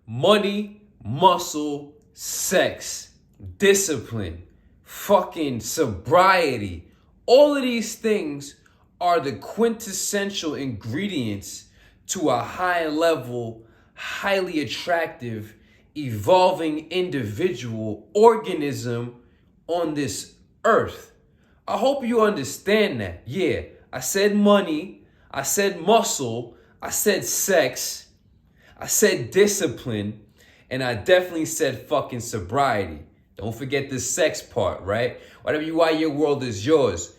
money, muscle, sex, discipline, fucking sobriety. All of these things are the quintessential ingredients to a high level, highly attractive, evolving individual organism on this earth. I hope you understand that. Yeah, I said money, I said muscle, I said sex, I said discipline, and I definitely said fucking sobriety. Don't forget the sex part, right? Whatever you are, your world is yours.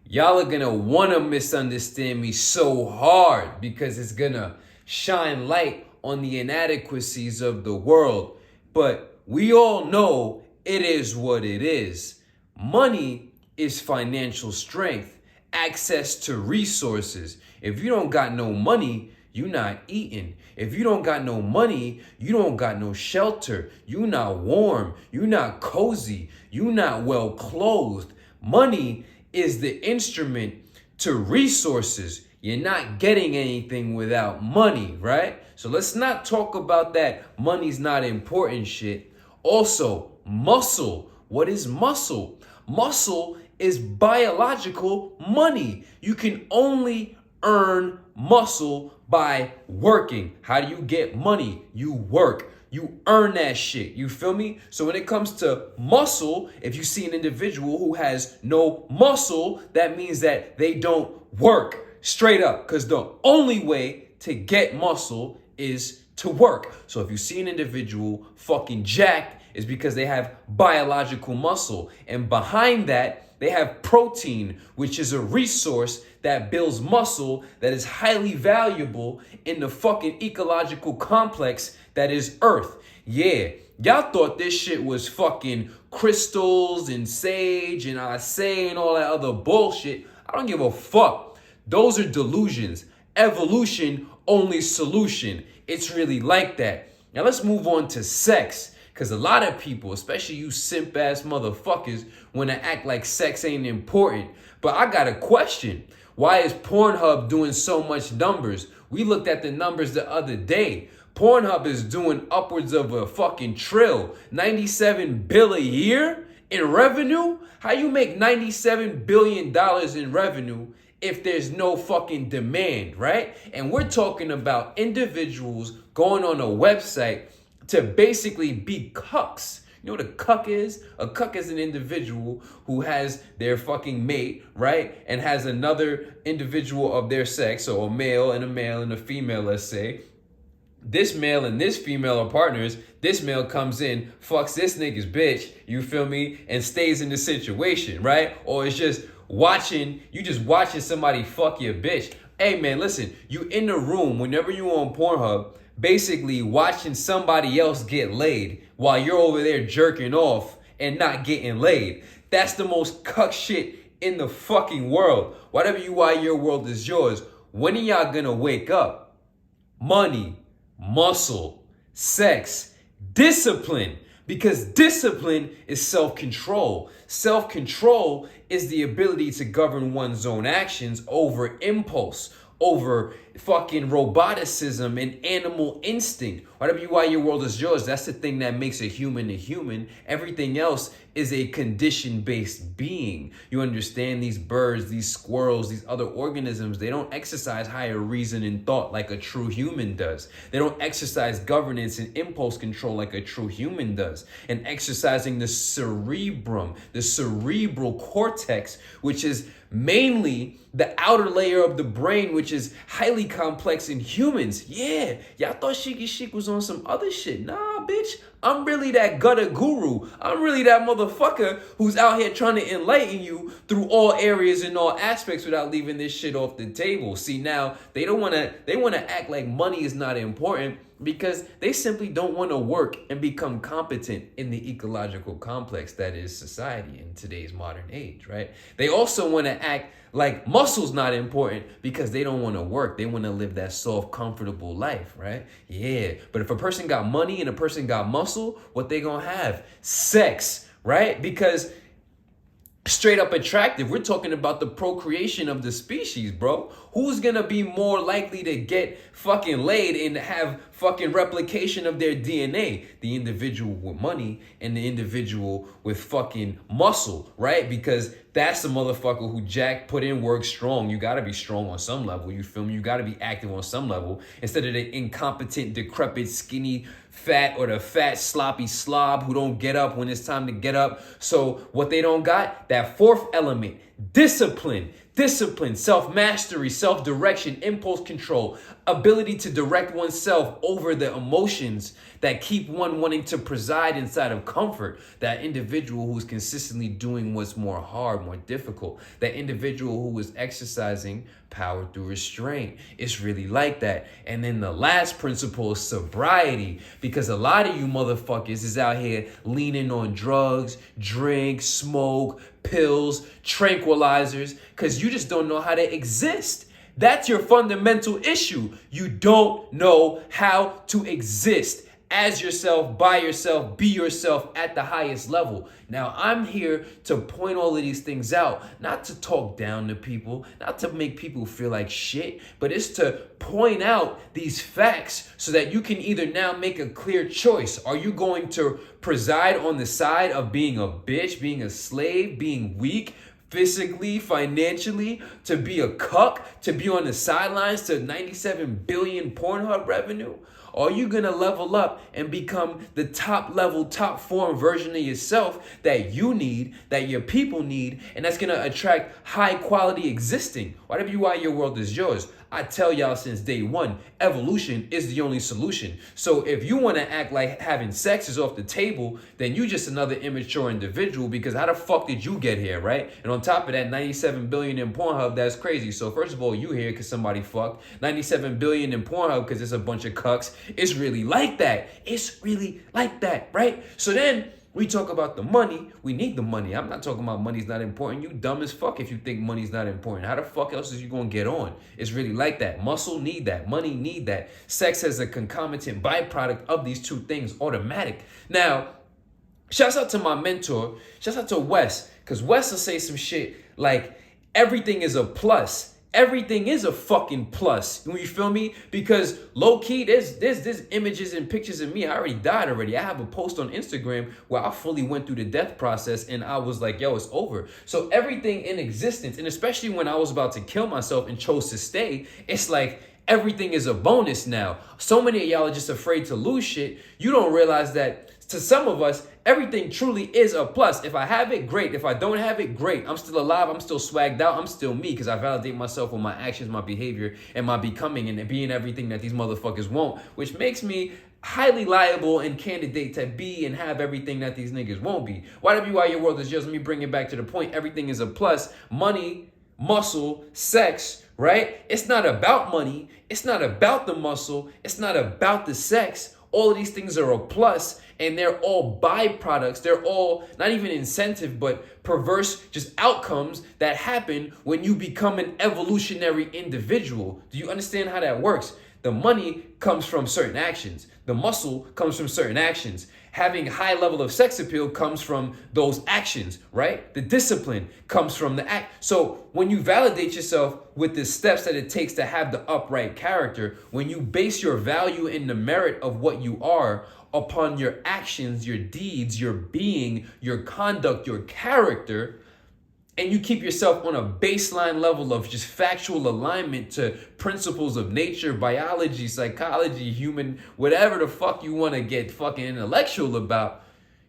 Y'all are gonna wanna misunderstand me so hard because it's gonna shine light on the inadequacies of the world. But we all know it is what it is. Money is financial strength, access to resources. If you don't got no money, you not eating. If you don't got no money, you don't got no shelter. You not warm. You not cozy. You not well clothed. Money is the instrument to resources. You're not getting anything without money, right? So let's not talk about that money's not important shit. Also, muscle. What is muscle? Muscle is biological money. You can only earn muscle by working. How do you get money? You work. You earn that shit. You feel me? So when it comes to muscle, if you see an individual who has no muscle, that means that they don't work. Straight up. Because the only way to get muscle is to work. So if you see an individual fucking jacked, it's because they have biological muscle. And behind that, they have protein, which is a resource that builds muscle that is highly valuable in the fucking ecological complex that is Earth. Yeah, y'all thought this shit was fucking crystals and sage and I say and all that other bullshit. I don't give a fuck. Those are delusions. Evolution, only solution. It's really like that. Now let's move on to sex. Because a lot of people, especially you simp-ass motherfuckers, want to act like sex ain't important. But I got a question. Why is Pornhub doing so much numbers? We looked at the numbers the other day. Pornhub is doing upwards of a fucking trill. 97 bill a year in revenue? How you make $97 billion in revenue if there's no fucking demand, right? And we're talking about individuals going on a website to basically be cucks. You know what a cuck is? A cuck is an individual who has their fucking mate, right? And has another individual of their sex, so a male and a female, let's say. This male and this female are partners. This male comes in, fucks this nigga's bitch, you feel me? And stays in the situation, right? Or it's just watching somebody fuck your bitch. Hey man, listen, you in the room whenever you on Pornhub, basically watching somebody else get laid while you're over there jerking off and not getting laid. That's the most cuck shit in the fucking world. Whatever you are, your world is yours. When are y'all gonna wake up? Money, muscle, sex, discipline. Because discipline is self-control. Self-control is the ability to govern one's own actions over impulse, over fucking roboticism and animal instinct. Whatever you are, your world is yours. That's the thing that makes a human a human. Everything else is a condition-based being. You understand? These birds, these squirrels, these other organisms, they don't exercise higher reason and thought like a true human does. They don't exercise governance and impulse control like a true human does. And exercising the cerebrum, the cerebral cortex, which is mainly the outer layer of the brain, which is highly complex in humans. Yeah, y'all thought Sheikhy Chic was on some other shit. Nah, bitch. I'm really that gutter guru. I'm really that motherfucker who's out here trying to enlighten you through all areas and all aspects without leaving this shit off the table. See, now they want to act like money is not important because they simply don't want to work and become competent in the ecological complex that is society in today's modern age, right? They also want to act like muscle's not important because they don't want to work. They want to live that soft, comfortable life, right? Yeah. But if a person got money and a person got muscle, what they gonna have? Sex, right? Because straight up attractive, we're talking about the procreation of the species, bro. Who's gonna be more likely to get fucking laid and have fucking replication of their DNA. The individual with money and the individual with fucking muscle, right? Because that's the motherfucker who Jack put in work strong. You gotta be strong on some level, you feel me? You gotta be active on some level instead of the incompetent, decrepit, skinny, fat, or the fat, sloppy slob who don't get up when it's time to get up. So what they don't got, that fourth element, discipline. Discipline, self-mastery, self-direction, impulse control, ability to direct oneself over the emotions that keep one wanting to preside inside of comfort. That individual who's consistently doing what's more hard, more difficult. That individual who is exercising power through restraint. It's really like that. And then the last principle is sobriety, because a lot of you motherfuckers is out here leaning on drugs, drink, smoke, pills, tranquilizers, because you just don't know how to exist. That's your fundamental issue. You don't know how to exist as yourself, by yourself, be yourself at the highest level. Now, I'm here to point all of these things out, not to talk down to people, not to make people feel like shit, but it's to point out these facts so that you can either now make a clear choice. Are you going to preside on the side of being a bitch, being a slave, being weak, physically, financially, to be a cuck, to be on the sidelines to 97 billion Pornhub revenue? Or are you going to level up and become the top level, top form version of yourself that you need, that your people need, and that's going to attract high quality existing? Whatever you are, your world is yours. I tell y'all since day one, evolution is the only solution. So if you want to act like having sex is off the table, then you just another immature individual, because how the fuck did you get here, right? And on top of that, 97 billion in Pornhub, that's crazy. So first of all, you here because somebody fucked. 97 billion in Pornhub because it's a bunch of cucks. It's really like that. It's really like that, right? So then we talk about the money. We need the money. I'm not talking about money's not important. You dumb as fuck if you think money's not important. How the fuck else is you gonna get on? It's really like that. Muscle need that. Money need that. Sex as a concomitant byproduct of these two things, automatic. Now, shouts out to my mentor. Shouts out to Wes, because Wes will say some shit like everything is a plus. Everything is a fucking plus. You feel me? Because low key, there's images and pictures of me. I already died already. I have a post on Instagram where I fully went through the death process and I was like, yo, it's over. So everything in existence, and especially when I was about to kill myself and chose to stay, it's like everything is a bonus now. So many of y'all are just afraid to lose shit. You don't realize that to some of us, everything truly is a plus. If I have it, great. If I don't have it, great. I'm still alive. I'm still swagged out. I'm still me, because I validate myself with my actions, my behavior, and my becoming, and being everything that these motherfuckers won't, which makes me highly liable and candidate to be and have everything that these niggas won't be. Whatever you are, your world is yours. Let me bring it back to the point. Everything is a plus. Money, muscle, sex, right? It's not about money. It's not about the muscle. It's not about the sex. All of these things are a plus, and they're all byproducts. They're all not even incentive, but perverse just outcomes that happen when you become an evolutionary individual. Do you understand how that works? The money comes from certain actions. The muscle comes from certain actions. Having high level of sex appeal comes from those actions, right? The discipline comes from the act. So when you validate yourself with the steps that it takes to have the upright character, when you base your value in the merit of what you are upon your actions, your deeds, your being, your conduct, your character, and you keep yourself on a baseline level of just factual alignment to principles of nature, biology, psychology, human, whatever the fuck you want to get fucking intellectual about,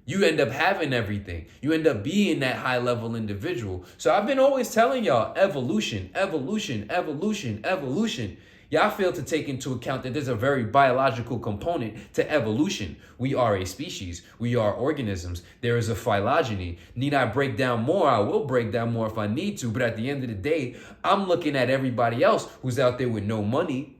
you end up having everything. You end up being that high level individual. So I've been always telling y'all, evolution, evolution, evolution, evolution. Y'all fail to take into account that there's a very biological component to evolution. We are a species. We are organisms. There is a phylogeny. Need I break down more? I will break down more if I need to. But at the end of the day, I'm looking at everybody else who's out there with no money,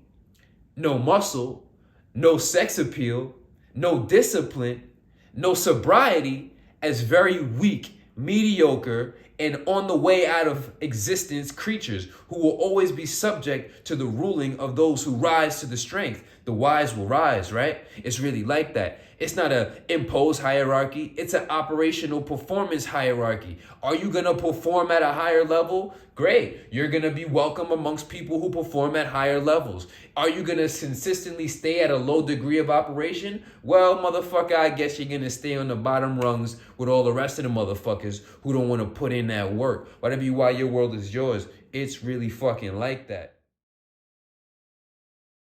no muscle, no sex appeal, no discipline, no sobriety as very weak, mediocre, and on the way out of existence creatures who will always be subject to the ruling of those who rise to the strength. The wise will rise, right? It's really like that. It's not an imposed hierarchy. It's an operational performance hierarchy. Are you going to perform at a higher level? Great. You're going to be welcome amongst people who perform at higher levels. Are you going to consistently stay at a low degree of operation? Well, motherfucker, I guess you're going to stay on the bottom rungs with all the rest of the motherfuckers who don't want to put in that work. Whatever you why your world is yours, it's really fucking like that.